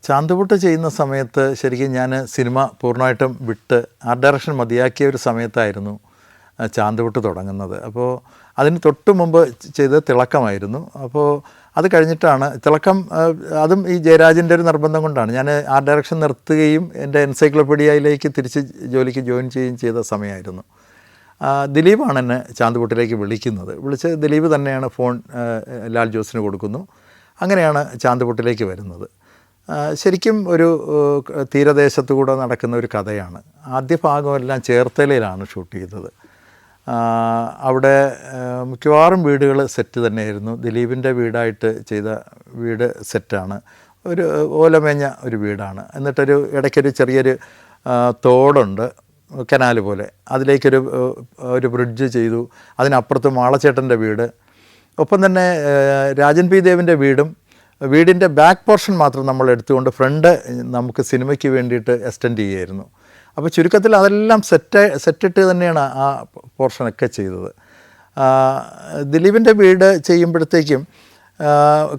ചാന്തുപൊട്ട് ചെയ്യുന്ന സമയത്ത് ശരിക്കും ഞാൻ സിനിമ പൂർണ്ണമായിട്ടും വിട്ട് ആർട്ട് ഡയറക്ഷൻ മതിയാക്കിയ ഒരു സമയത്തായിരുന്നു ചാന്തുപൊട്ട് തുടങ്ങുന്നത്. അപ്പോൾ അതിന് തൊട്ട് മുമ്പ് ചെയ്തത് തിളക്കമായിരുന്നു. അപ്പോൾ അത് കഴിഞ്ഞിട്ടാണ് തിളക്കം, അതും ഈ ജയരാജൻ്റെ ഒരു നിർബന്ധം കൊണ്ടാണ്. ഞാൻ ആർട്ട് ഡയറക്ഷൻ നിർത്തുകയും എൻ്റെ എൻസൈക്ലോപീഡിയയിലേക്ക് തിരിച്ച് ജോലിക്ക് ജോയിൻ ചെയ്യുകയും ചെയ്ത സമയമായിരുന്നു. ദിലീപാണ് എന്നെ ചാന്തുപൊട്ടിലേക്ക് വിളിക്കുന്നത്. വിളിച്ച് ദിലീപ് തന്നെയാണ് ഫോൺ ലാൽ ജോസിന് കൊടുക്കുന്നു. അങ്ങനെയാണ് ചാന്തുപൊട്ടിലേക്ക് വരുന്നത്. ശരിക്കും ഒരു തീരദേശത്തു കൂടെ നടക്കുന്ന ഒരു കഥയാണ്. ആദ്യ ഭാഗമെല്ലാം ചേർത്തലയിലാണ് ഷൂട്ട് ചെയ്തത്. അവിടെ മിക്കവാറും വീടുകൾ സെറ്റ് തന്നെയായിരുന്നു. ദിലീപിൻ്റെ വീടായിട്ട് ചെയ്ത വീട് സെറ്റാണ്. ഒരു ഓലമേഞ്ഞ ഒരു വീടാണ്. എന്നിട്ടൊരു ഇടയ്ക്കൊരു ചെറിയൊരു തോടുണ്ട്, കനാൽ പോലെ. അതിലേക്കൊരു ബ്രിഡ്ജ് ചെയ്തു. അതിനപ്പുറത്ത് മാളച്ചേട്ടൻ്റെ വീട്, ഒപ്പം തന്നെ രാജൻ പി ദേവിൻ്റെ വീടിൻ്റെ ബാക്ക് പോർഷൻ മാത്രം നമ്മൾ എടുത്തുകൊണ്ട് ഫ്രണ്ട് നമുക്ക് സിനിമയ്ക്ക് വേണ്ടിയിട്ട് എക്സ്റ്റെൻഡ് ചെയ്യുമായിരുന്നു. അപ്പോൾ ചുരുക്കത്തിൽ അതെല്ലാം സെറ്റിട്ട് തന്നെയാണ് ആ പോർഷനൊക്കെ ചെയ്തത്. ദിലീപിൻ്റെ വീട് ചെയ്യുമ്പോഴത്തേക്കും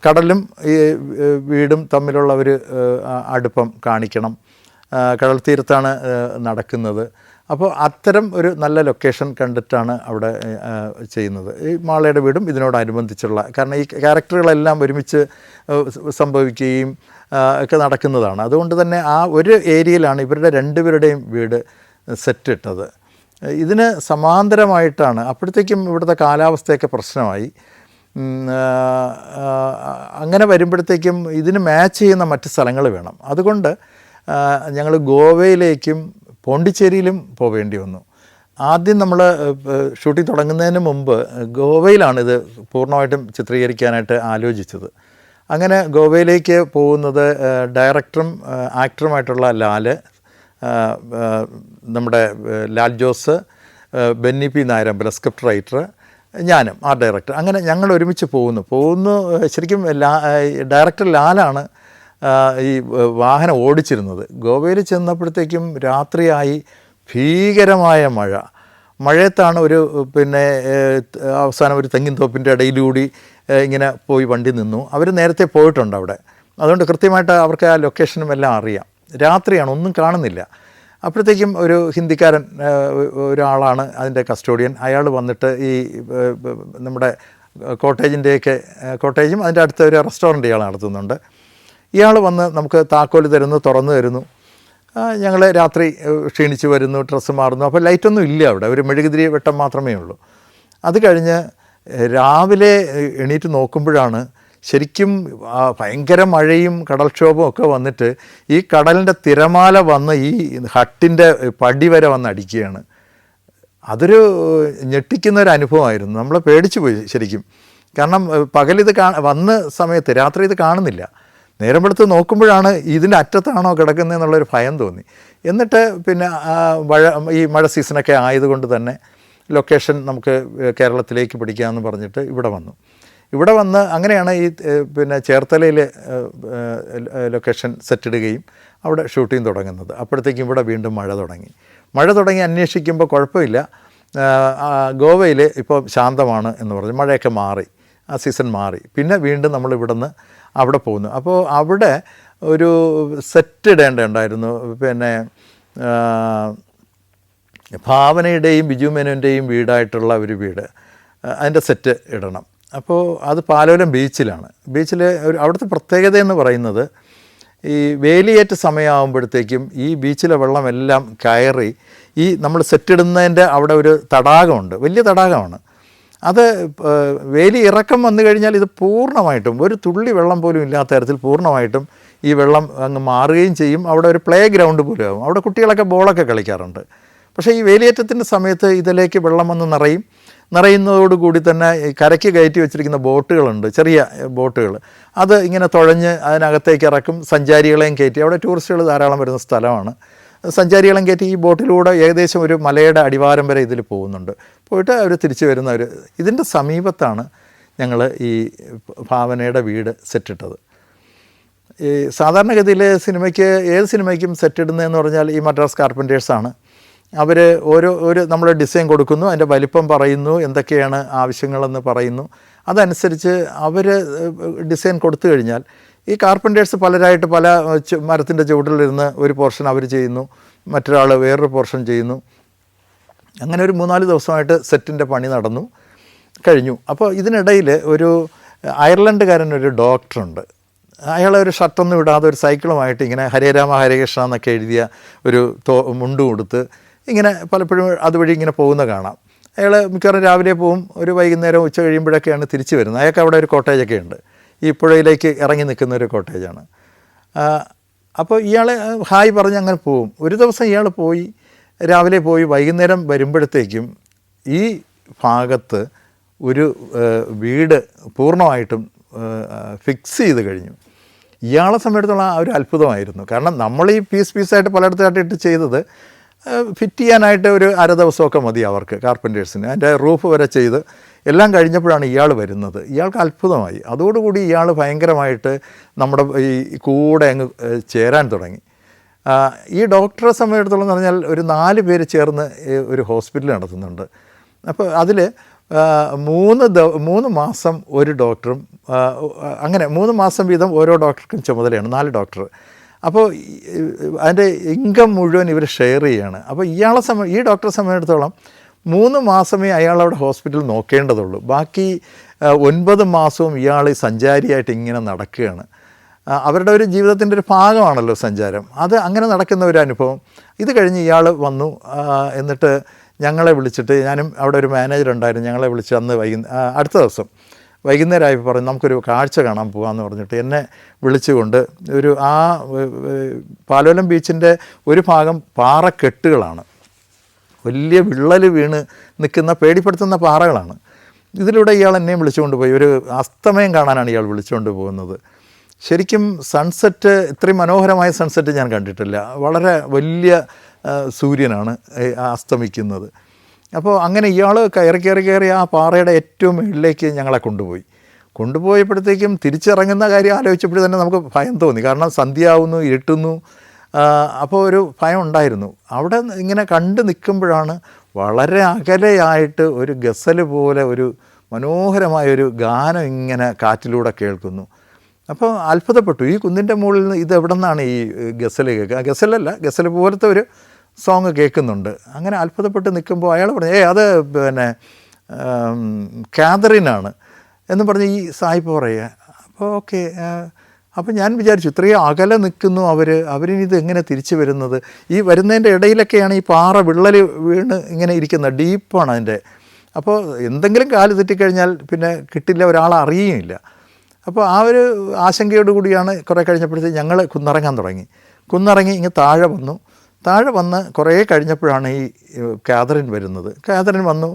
കടലും ഈ വീടും തമ്മിലുള്ള ഒരു അടുപ്പം കാണിക്കണം. കടൽ തീരത്താണ് നടക്കുന്നത്. അപ്പോൾ അത്തരം ഒരു നല്ല ലൊക്കേഷൻ കണ്ടിട്ടാണ് അവിടെ ചെയ്യുന്നത്. ഈ മാളയുടെ വീടും ഇതിനോടനുബന്ധിച്ചുള്ള, കാരണം ഈ ക്യാരക്ടറുകളെല്ലാം ഒരുമിച്ച് സംഭവിക്കുകയും ഒക്കെ നടക്കുന്നതാണ്. അതുകൊണ്ട് തന്നെ ആ ഒരു ഏരിയയിലാണ് ഇവരുടെ രണ്ടുപേരുടെയും വീട് സെറ്റ് ഇട്ടത്. ഇതിന് സമാന്തരമായിട്ടാണ്. അപ്പോഴത്തേക്കും ഇവിടുത്തെ കാലാവസ്ഥയൊക്കെ പ്രശ്നമായി. അങ്ങനെ വരുമ്പോഴത്തേക്കും ഇതിന് മാച്ച് ചെയ്യുന്ന മറ്റ് സ്ഥലങ്ങൾ വേണം. അതുകൊണ്ട് ഞങ്ങൾ ഗോവയിലേക്കും പോണ്ടിച്ചേരിയിലും പോവേണ്ടി വന്നു. ആദ്യം നമ്മൾ ഷൂട്ടിംഗ് തുടങ്ങുന്നതിന് മുമ്പ് ഗോവയിലാണിത് പൂർണ്ണമായിട്ടും ചിത്രീകരിക്കാനായിട്ട് ആലോചിച്ചത്. അങ്ങനെ ഗോവയിലേക്ക് പോകുന്നത് ഡയറക്ടറും ആക്ടറുമായിട്ടുള്ള നമ്മുടെ Lal Jose, Benny P Nayarambala script writer, ഞാനും ആർട്ട് ഡയറക്ടർ. അങ്ങനെ ഞങ്ങൾ ഒരുമിച്ച് പോകുന്നു. ശരിക്കും ഡയറക്ടർ ലാലാണ് ഈ വാഹനം ഓടിച്ചിരുന്നത്. ഗോവയിൽ ചെന്നപ്പോഴത്തേക്കും രാത്രിയായി, ഭീകരമായ മഴയത്താണ് അവസാനം ഒരു തെങ്ങിൻ തോപ്പിൻ്റെ ഇടയിലൂടി ഇങ്ങനെ പോയി വണ്ടി നിന്നു. അവർ നേരത്തെ പോയിട്ടുണ്ട് അവിടെ. അതുകൊണ്ട് കൃത്യമായിട്ട് അവർക്ക് ആ ലൊക്കേഷനും എല്ലാം അറിയാം. രാത്രിയാണ്, ഒന്നും കാണുന്നില്ല. അപ്പോഴത്തേക്കും ഒരു ഹിന്ദിക്കാരൻ ഒരാളാണ് അതിൻ്റെ കസ്റ്റോഡിയൻ. അയാൾ വന്നിട്ട് ഈ നമ്മുടെ കോട്ടേജും അതിൻ്റെ അടുത്ത ഒരു റെസ്റ്റോറൻറ്റ് ഇയാൾ നടത്തുന്നുണ്ട്. ഇയാൾ വന്ന് നമുക്ക് താക്കോല് തുറന്നു തരുന്നു. ഞങ്ങൾ രാത്രി ക്ഷീണിച്ച് വരുന്നു, ഡ്രസ്സ് മാറുന്നു. അപ്പോൾ ലൈറ്റൊന്നും ഇല്ല അവിടെ, ഒരു മെഴുകുതിരി വെട്ടം മാത്രമേ ഉള്ളൂ. അത് കഴിഞ്ഞ് രാവിലെ എണീറ്റ് നോക്കുമ്പോഴാണ് ശരിക്കും ഭയങ്കര മഴയും കടൽക്ഷോഭവും ഒക്കെ വന്നിട്ട് ഈ കടലിൻ്റെ തിരമാല വന്ന് ഈ ഹട്ടിൻ്റെ പടി വരെ വന്ന് അടിക്കുകയാണ്. അതൊരു ഞെട്ടിക്കുന്നൊരു അനുഭവമായിരുന്നു. നമ്മൾ പേടിച്ചു പോയി ശരിക്കും. കാരണം പകലിത് വന്ന സമയത്ത് രാത്രി ഇത് കാണുന്നില്ല. നേരം വെളുത്ത് നോക്കുമ്പോഴാണ് ഇതിൻ്റെ അറ്റത്താണോ കിടക്കുന്നതെന്നുള്ളൊരു ഭയം തോന്നി. എന്നിട്ട് പിന്നെ ഈ മഴ സീസണൊക്കെ ആയതുകൊണ്ട് തന്നെ ലൊക്കേഷൻ നമുക്ക് കേരളത്തിലേക്ക് പിടിക്കാമെന്ന് പറഞ്ഞിട്ട് ഇവിടെ വന്ന് അങ്ങനെയാണ് ഈ ചേർത്തലയിൽ ലൊക്കേഷൻ സെറ്റിടുകയും അവിടെ ഷൂട്ടിംഗ് തുടങ്ങുന്നത്. അപ്പോഴത്തേക്കും ഇവിടെ വീണ്ടും മഴ തുടങ്ങി അന്വേഷിക്കുമ്പോൾ കുഴപ്പമില്ല, ഗോവയിൽ ഇപ്പോൾ ശാന്തമാണ് എന്ന് പറഞ്ഞു. മഴയൊക്കെ മാറി, ആ സീസൺ മാറി. പിന്നെ വീണ്ടും നമ്മൾ ഇവിടുന്ന് അവിടെ പോകുന്നു. അപ്പോൾ അവിടെ ഒരു സെറ്റ് ഇടേണ്ടതുണ്ടായിരുന്നു. ഭാവനയുടെയും ബിജു മേനോൻ്റെയും വീടായിട്ടുള്ള ഒരു വീട്, അതിൻ്റെ സെറ്റ് ഇടണം. അപ്പോൾ അത് പാലോലം ബീച്ചിലാണ്. അവിടുത്തെ പ്രത്യേകത എന്ന് പറയുന്നത്, ഈ വേലിയേറ്റ സമയമാകുമ്പോഴത്തേക്കും ഈ ബീച്ചിലെ വെള്ളമെല്ലാം കയറി ഈ നമ്മൾ സെറ്റിടുന്നതിൻ്റെ അവിടെ ഒരു തടാകമുണ്ട്, വലിയ തടാകമാണ്. അത് വേലി ഇറക്കം വന്നു കഴിഞ്ഞാൽ ഇത് പൂർണ്ണമായിട്ടും ഒരു തുള്ളി വെള്ളം പോലും ഇല്ലാത്ത തരത്തിൽ പൂർണ്ണമായിട്ടും ഈ വെള്ളം അങ്ങ് മാറുകയും ചെയ്യും. അവിടെ ഒരു പ്ലേ ഗ്രൗണ്ട് പോലും ആകും. അവിടെ കുട്ടികളൊക്കെ ബോളൊക്കെ കളിക്കാറുണ്ട്. പക്ഷേ ഈ വേലിയേറ്റത്തിൻ്റെ സമയത്ത് ഇതിലേക്ക് വെള്ളം വന്ന് നിറയുന്നതോടുകൂടി തന്നെ കരയ്ക്ക് കയറ്റി വെച്ചിരിക്കുന്ന ബോട്ടുകളുണ്ട്, ചെറിയ ബോട്ടുകൾ. അത് ഇങ്ങനെ തുഴഞ്ഞ് അതിനകത്തേക്ക് ഇറക്കും. സഞ്ചാരികളെയും കയറ്റി, അവിടെ ടൂറിസ്റ്റുകൾ ധാരാളം വരുന്ന സ്ഥലമാണ്. സഞ്ചാരികളും കയറ്റി ഈ ബോട്ടിലൂടെ ഏകദേശം ഒരു മലയുടെ അടിവാരം വരെ ഇതിൽ പോയിട്ട് അവർ തിരിച്ചു വരുന്ന ഇതിൻ്റെ സമീപത്താണ് ഞങ്ങൾ ഈ ഭാവനയുടെ വീട് സെറ്റിട്ടത്. ഈ സാധാരണഗതിയിൽ ഏത് സിനിമയ്ക്കും സെറ്റിടുന്നതെന്ന് പറഞ്ഞാൽ ഈ മദ്രാസ് കാർപ്പൻറ്റേഴ്സാണ്. അവർ നമ്മൾ ഡിസൈൻ കൊടുക്കുന്നു, അതിൻ്റെ വലിപ്പം പറയുന്നു, എന്തൊക്കെയാണ് ആവശ്യങ്ങളെന്ന് പറയുന്നു. അതനുസരിച്ച് അവർ ഡിസൈൻ കൊടുത്തു കഴിഞ്ഞാൽ ഈ കാർപ്പൻറ്റേഴ്സ് പലരായിട്ട് പല മരത്തിൻ്റെ ചുവട്ടിലിരുന്ന് ഒരു പോർഷൻ അവർ ചെയ്യുന്നു, മറ്റൊരാൾ വേറൊരു പോർഷൻ ചെയ്യുന്നു. അങ്ങനെ ഒരു 3-4 ദിവസമായിട്ട് സെറ്റിൻ്റെ പണി നടന്നു കഴിഞ്ഞു. അപ്പോൾ ഇതിനിടയിൽ ഒരു അയർലൻഡുകാരനൊരു ഡോക്ടറുണ്ട്. അയാളൊരു ഷർട്ടൊന്നും ഇടാതെ ഒരു സൈക്കിളുമായിട്ട് ഇങ്ങനെ ഹരേ രാമ ഹരേ കൃഷ്ണ എന്നൊക്കെ എഴുതിയ ഒരു മുണ്ട് കൊടുത്ത് ഇങ്ങനെ പലപ്പോഴും അതുവഴി ഇങ്ങനെ പോകുന്ന കാണാം. അയാൾ മിക്കവാറും രാവിലെ പോവും, ഒരു വൈകുന്നേരം ഉച്ച കഴിയുമ്പോഴൊക്കെയാണ് തിരിച്ചു വരുന്നത്. അയാൾക്ക് അവിടെ ഒരു കോട്ടേജൊക്കെ ഉണ്ട്, ഈ പുഴയിലേക്ക് ഇറങ്ങി നിൽക്കുന്ന ഒരു കോട്ടേജാണ്. അപ്പോൾ ഇയാൾ ഹായ് പറഞ്ഞ് അങ്ങനെ പോവും. ഒരു ദിവസം ഇയാൾ പോയി, രാവിലെ പോയി വൈകുന്നേരം വരുമ്പോഴത്തേക്കും ഈ ഭാഗത്ത് ഒരു വീട് പൂർണ്ണമായിട്ടും ഫിക്സ് ചെയ്ത് കഴിഞ്ഞു. ഇയാളെ സംബന്ധിച്ചിടത്തോളം ഒരു അത്ഭുതമായിരുന്നു. കാരണം നമ്മൾ ഈ പീസായിട്ട് പലയിടത്തായിട്ട് ഇട്ട് ചെയ്തത് ഫിറ്റ് ചെയ്യാനായിട്ട് ഒരു അര ദിവസമൊക്കെ മതി അവർക്ക്, കാർപ്പൻറ്റേഴ്സിന്. അതിൻ്റെ റൂഫ് വരെ ചെയ്ത് എല്ലാം കഴിഞ്ഞപ്പോഴാണ് ഇയാൾ വരുന്നത്. ഇയാൾക്ക് അത്ഭുതമായി. അതോടുകൂടി ഇയാൾ ഭയങ്കരമായിട്ട് നമ്മുടെ ഈ കൂടെ അങ്ങ് ചേരാൻ തുടങ്ങി. ഈ ഡോക്ടറെ സംബന്ധിച്ചിടത്തോളം എന്ന് പറഞ്ഞാൽ ഒരു 4 പേര് ചേർന്ന് ഒരു ഹോസ്പിറ്റൽ നടത്തുന്നുണ്ട്. അപ്പോൾ അതിൽ 3 മാസം ഒരു ഡോക്ടറും, അങ്ങനെ 3 മാസം വീതം ഓരോ ഡോക്ടർക്കും ചുമതലയാണ്, 4 ഡോക്ടർ. അപ്പോൾ അതിൻ്റെ ഇൻകം മുഴുവൻ ഇവർ ഷെയർ ചെയ്യുകയാണ്. അപ്പോൾ ഈ ഡോക്ടറെ സംബന്ധിച്ചിടത്തോളം 3 മാസമേ അയാളവിടെ ഹോസ്പിറ്റൽ നോക്കേണ്ടതുള്ളൂ. ബാക്കി 9 മാസവും ഇയാൾ സഞ്ചാരിയായിട്ട് ഇങ്ങനെ നടക്കുകയാണ്. അവരുടെ ഒരു ജീവിതത്തിൻ്റെ ഒരു ഭാഗമാണല്ലോ സഞ്ചാരം. അത് അങ്ങനെ നടക്കുന്ന ഒരു അനുഭവം. ഇത് കഴിഞ്ഞ് ഇയാൾ വന്നു. എന്നിട്ട് ഞങ്ങളെ വിളിച്ചിട്ട്, ഞാനും അവിടെ ഒരു മാനേജർ ഉണ്ടായിരുന്നു, ഞങ്ങളെ വിളിച്ച് അന്ന് അടുത്ത ദിവസം വൈകുന്നേരമായപ്പോൾ പറഞ്ഞു നമുക്കൊരു കാഴ്ച കാണാൻ പോകാമെന്ന് പറഞ്ഞിട്ട് എന്നെ വിളിച്ചുകൊണ്ട് പാലോലം ബീച്ചിൻ്റെ ഒരു ഭാഗം പാറക്കെട്ടുകളാണ്, വലിയ വിള്ളൽ വീണ് നിൽക്കുന്ന പേടിപ്പെടുത്തുന്ന പാറകളാണ്. ഇതിലൂടെ ഇയാൾ എന്നെയും വിളിച്ചുകൊണ്ട് പോയി. ഒരു അസ്തമയം കാണാനാണ് ഇയാൾ വിളിച്ചുകൊണ്ട് പോകുന്നത്. ശരിക്കും സൺസെറ്റ്, ഇത്രയും മനോഹരമായ സൺസെറ്റ് ഞാൻ കണ്ടിട്ടില്ല. വളരെ വലിയ സൂര്യനാണ് അസ്തമിക്കുന്നത്. അപ്പോൾ അങ്ങനെ ഇയാൾ കയറി ആ പാറയുടെ ഏറ്റവും മുകളിലേക്ക് ഞങ്ങളെ കൊണ്ടുപോയപ്പോഴത്തേക്കും തിരിച്ചിറങ്ങുന്ന കാര്യം ആലോചിച്ചപ്പോഴും തന്നെ നമുക്ക് ഭയം തോന്നി. കാരണം സന്ധ്യയാവുന്നു, ഇരുട്ടുന്നു. അപ്പോൾ ഒരു ഭയം ഉണ്ടായിരുന്നു. അവിടെ ഇങ്ങനെ കണ്ടു നിൽക്കുമ്പോഴാണ് വളരെ അകലെയായിട്ട് ഒരു ഗസൽ പോലെ ഒരു മനോഹരമായൊരു ഗാനം ഇങ്ങനെ കാറ്റിലൂടെ കേൾക്കുന്നു. അപ്പോൾ അത്ഭുതപ്പെട്ടു. ഈ കുന്നിൻ്റെ മുകളിൽ നിന്ന് ഇത് എവിടെ നിന്നാണ് ഈ ഗസൽ കേൾക്കുക? ഗസൽ പോലത്തെ ഒരു സോങ് കേൾക്കുന്നുണ്ട്. അങ്ങനെ അത്ഭുതപ്പെട്ട് നിൽക്കുമ്പോൾ അയാൾ പറഞ്ഞു അത് പിന്നെ കാതറിനാണ് എന്ന് പറഞ്ഞ് ഈ സായിപ്പ് പറയുക. അപ്പോൾ ഓക്കെ. അപ്പോൾ ഞാൻ വിചാരിച്ചു ഇത്രയും അകലെ നിൽക്കുന്നു അവരിനി ഇത് എങ്ങനെ തിരിച്ചു വരുന്നത്? ഈ വരുന്നതിൻ്റെ ഇടയിലൊക്കെയാണ് ഈ പാറ വിള്ളൽ വീണ് ഇങ്ങനെ ഇരിക്കുന്നത്, ഡീപ്പാണ് അതിൻ്റെ. അപ്പോൾ എന്തെങ്കിലും കാല് തെറ്റിക്കഴിഞ്ഞാൽ പിന്നെ കിട്ടില്ല, ഒരാളെ അറിയുകയില്ല. അപ്പോൾ ആ ഒരു ആശങ്കയോട് കൂടിയാണ് കുറേ കഴിഞ്ഞപ്പോഴത്തേക്ക് ഞങ്ങൾ കുന്നിറങ്ങി ഇങ്ങ് താഴെ വന്ന് കുറേ കഴിഞ്ഞപ്പോഴാണ് ഈ കാതറിൻ വരുന്നത്. കാതറിൻ വന്നു.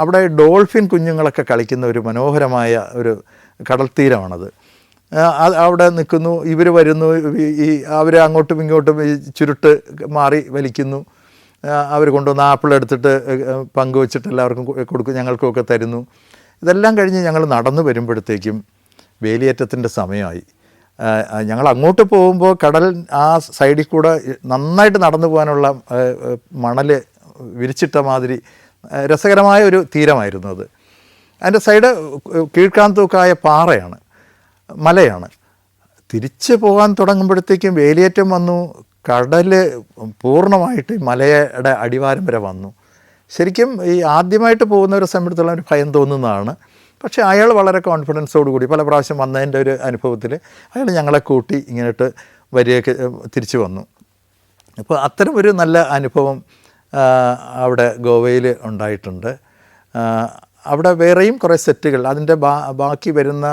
അവിടെ ഡോൾഫിൻ കുഞ്ഞുങ്ങളൊക്കെ കളിക്കുന്ന ഒരു മനോഹരമായ ഒരു കടൽ തീരമാണത്. അവിടെ നിൽക്കുന്നു, ഇവർ വരുന്നു, അവർ അങ്ങോട്ടും ഇങ്ങോട്ടും ഈ ചുരുട്ട് മാറി വലിക്കുന്നു. അവർ കൊണ്ടുവന്ന് ആപ്പിൾ എടുത്തിട്ട് പങ്കുവച്ചിട്ട് എല്ലാവർക്കും കൊടുക്കും, ഞങ്ങൾക്കുമൊക്കെ തരുന്നു. ഇതെല്ലാം കഴിഞ്ഞ് ഞങ്ങൾ നടന്നു വരുമ്പോഴത്തേക്കും വേലിയേറ്റത്തിൻ്റെ സമയമായി. ഞങ്ങൾ അങ്ങോട്ട് പോകുമ്പോൾ കടൽ ആ സൈഡിൽ കൂടെ നന്നായിട്ട് നടന്നു പോകാനുള്ള മണൽ വിരിച്ചിട്ട മാതിരി രസകരമായ ഒരു തീരമായിരുന്നു അത്. അതിൻ്റെ സൈഡ് കീഴ്ക്കാന്തൂക്കായ പാറയാണ്, മലയാണ്. തിരിച്ച് പോകാൻ തുടങ്ങുമ്പോഴത്തേക്കും വേലിയേറ്റം വന്നു. കടൽ പൂർണ്ണമായിട്ട് മലയുടെ അടിവാരം വരെ വന്നു. ശരിക്കും ഈ ആദ്യമായിട്ട് പോകുന്നവരെ സംബന്ധിച്ചുള്ള ഒരു ഭയം തോന്നുന്നതാണ്. പക്ഷേ അയാൾ വളരെ കോൺഫിഡൻസോടു കൂടി പല പ്രാവശ്യം വന്നതിൻ്റെ ഒരു അനുഭവത്തിൽ അയാൾ ഞങ്ങളെ കൂട്ടി ഇങ്ങോട്ട് വരികയൊക്കെ തിരിച്ചു വന്നു. അപ്പോൾ അത്തരം ഒരു നല്ല അനുഭവം അവിടെ ഗോവയിൽ ഉണ്ടായിട്ടുണ്ട്. അവിടെ വേറെയും കുറേ സെറ്റുകൾ, അതിൻ്റെ ബാക്കി വരുന്ന